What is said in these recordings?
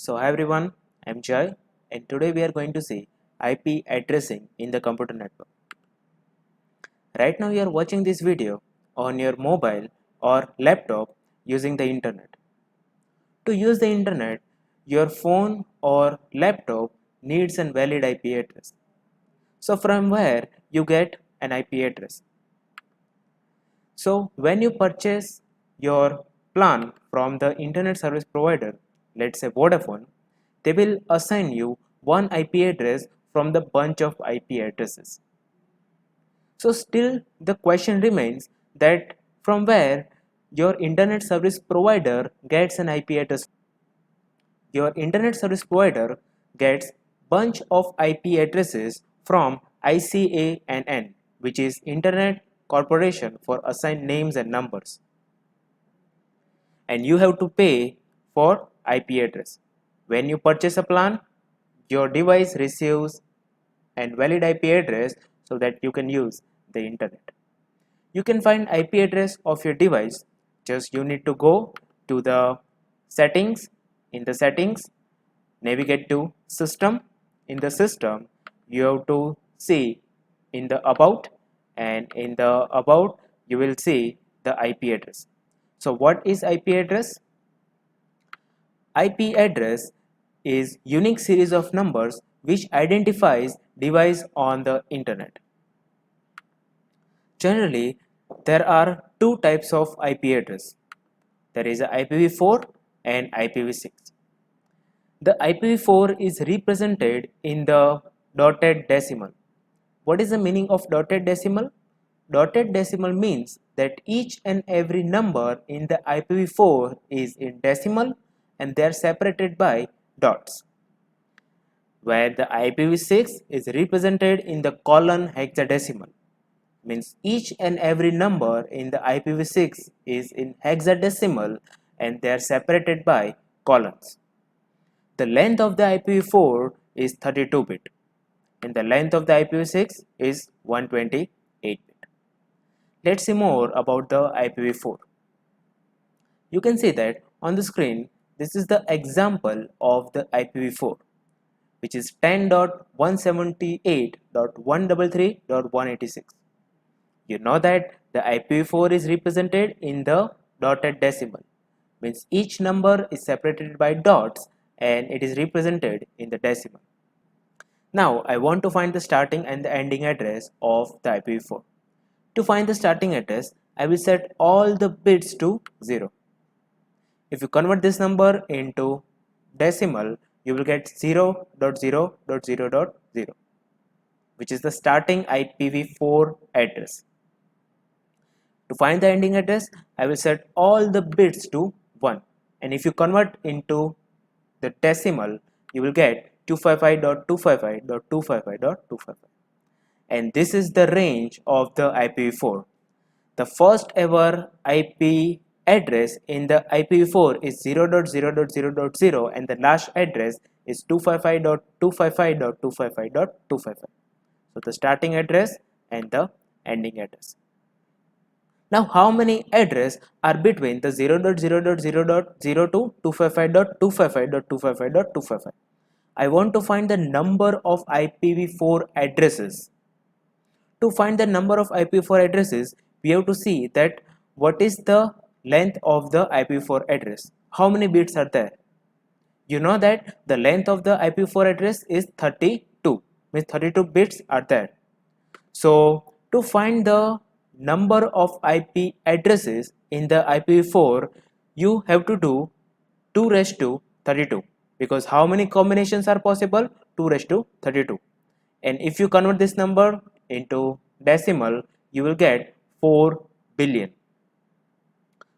So hi everyone, I'm Jai and today we are going to see IP addressing in the computer network. Right now you are watching this video on your mobile or laptop using the internet. To use the internet, your phone or laptop needs a valid IP address. So from where you get an IP address? So when you purchase your plan from the internet service provider, let's say Vodafone, they will assign you one IP address from the bunch of IP addresses. So still the question remains that from where your internet service provider gets an IP address. Your internet service provider gets bunch of IP addresses from ICANN, which is Internet Corporation for Assigned Names and Numbers. And you have to pay for IP address. When you purchase a plan, your device receives a valid IP address so that you can use the internet. You can find IP address of your device. Just you need to go to the settings. In the settings, navigate to system. In the system, you have to see in the about, and in the about you will see the IP address. So what is IP address? IP address is unique series of numbers which identifies device on the internet. Generally, there are two types of IP address. There is a IPv4 and IPv6. The IPv4 is represented in the dotted decimal. What is the meaning of dotted decimal? Dotted decimal means that each and every number in the IPv4 is in decimal and they are separated by dots. Where the IPv6 is represented in the colon hexadecimal, means each and every number in the IPv6 is in hexadecimal and they are separated by colons. The length of the IPv4 is 32-bit and the length of the IPv6 is 128-bit. Let's see more about the IPv4. You can see that on the screen, this is the example of the IPv4, which is 10.178.133.186. You know that the IPv4 is represented in the dotted decimal, means each number is separated by dots and it is represented in the decimal. Now I want to find the starting and the ending address of the IPv4. To find the starting address, I will set all the bits to 0. If you convert this number into decimal, you will get 0.0.0.0, which is the starting IPv4 address. To find the ending address, I will set all the bits to 1. And if you convert into the decimal, you will get 255.255.255.255. And this is the range of the IPv4. The first ever IP address in the IPv4 is 0.0.0.0 and the last address is 255.255.255.255. So the starting address and the ending address. Now how many addresses are between the 0.0.0.0 to 255.255.255.255? I want to find the number of IPv4 addresses. To find the number of IPv4 addresses, we have to see that what is the length of the IPv4 address. How many bits are there? You know that the length of the IPv4 address is 32, means 32 bits are there. So to find the number of IP addresses in the IPv4, you have to do 2 raised to 32, because how many combinations are possible? 2 raised to 32. And if you convert this number into decimal, you will get 4 billion.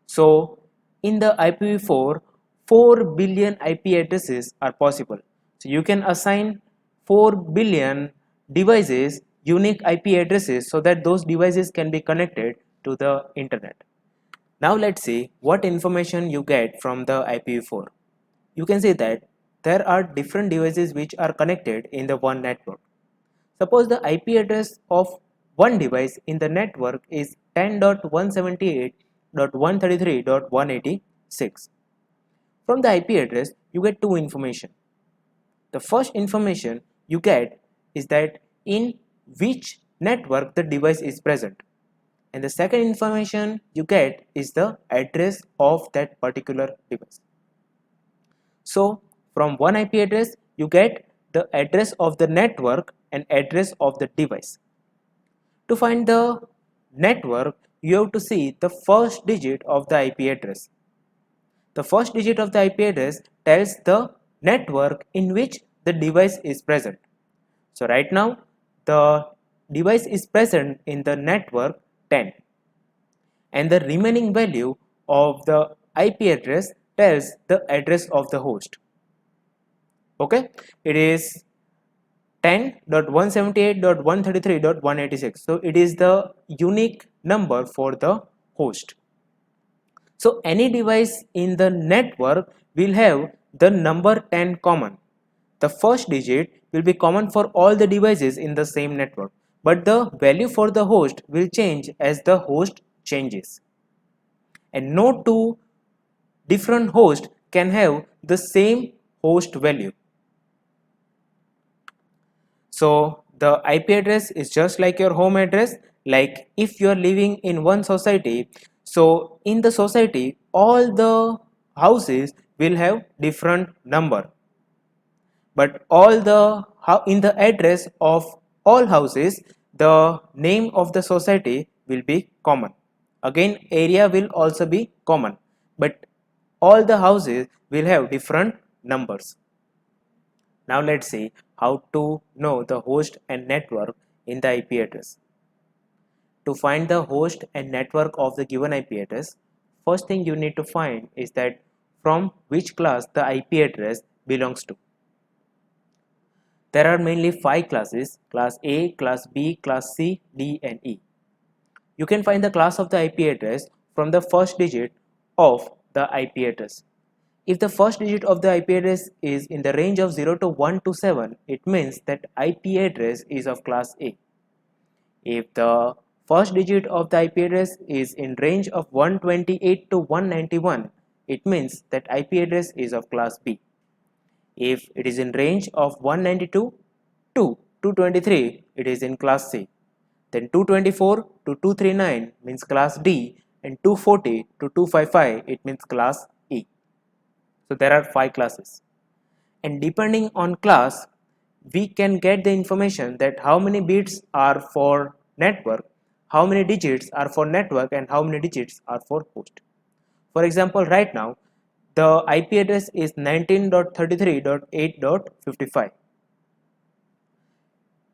So in the IPv4, 4 billion IP addresses are possible. So you can assign 4 billion devices unique IP addresses so that those devices can be connected to the internet. Now let's see what information you get from the IPv4. You can see that there are different devices which are connected in the one network. Suppose the IP address of one device in the network is 10.178.133.186. From the IP address, you get two information. The first information you get is that in which network the device is present, and the second information you get is the address of that particular device. So from one IP address you get the address of the network and address of the device. To find the network, you have to see the first digit of the IP address. The first digit of the IP address tells the network in which the device is present. So right now the device is present in the network 10, and the remaining value of the IP address tells the address of the host. Okay, it is 10.178.133.186. So it is the unique number for the host. So any device in the network will have the number 10 common. The first digit will be common for all the devices in the same network, but the value for the host will change as the host changes. And no two different hosts can have the same host value. So the IP address is just like your home address. Like if you are living in one society, so in the society all the houses will have different number, but all the in the address of all houses the name of the society will be common. Again area will also be common, but all the houses will have different numbers. Now let's see how to know the host and network in the IP address. To find the host and network of the given IP address, first thing you need to find is that from which class the IP address belongs to. There are mainly 5 classes: class A, class B, class C, D and E. You can find the class of the IP address from the first digit of the IP address. If the first digit of the IP address is in the range of 0 to 127, it means that IP address is of class A. If the first digit of the IP address is in range of 128 to 191, it means that IP address is of class B. If it is in range of 192 to 223, it is in class C. Then 224 to 239 means class D, and 240 to 255 it means class E. So there are 5 classes, and depending on class we can get the information that how many bits are for network, how many digits are for network and how many digits are for host. For example, right now the IP address is 19.33.8.55.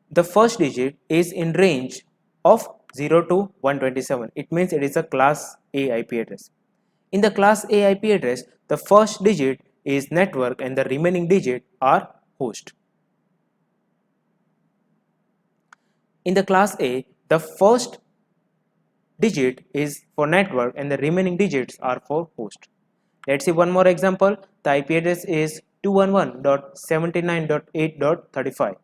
The first digit is in range of 0 to 127. It means it is a class A IP address. In the class A IP address, the first digit is network and the remaining digit are host. In the class A, the first digit is for network and the remaining digits are for host. Let's see one more example. The IP address is 211.79.8.35.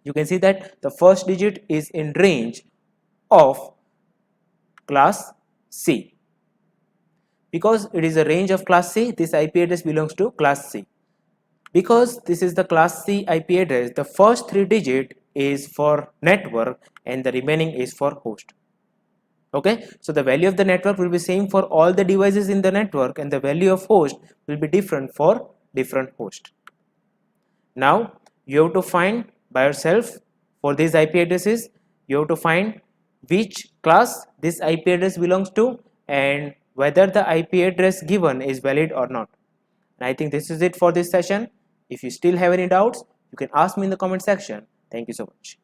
You can see that the first digit is in range of class C. Because it is a range of class C, this IP address belongs to class C. Because this is the class C IP address, the first 3 digit is for network and the remaining is for host. Okay, so the value of the network will be same for all the devices in the network and the value of host will be different for different host. Now you have to find by yourself for these IP addresses, you have to find which class this IP address belongs to and whether the IP address given is valid or not. And I think this is it for this session. If you still have any doubts, you can ask me in the comment section. Thank you so much.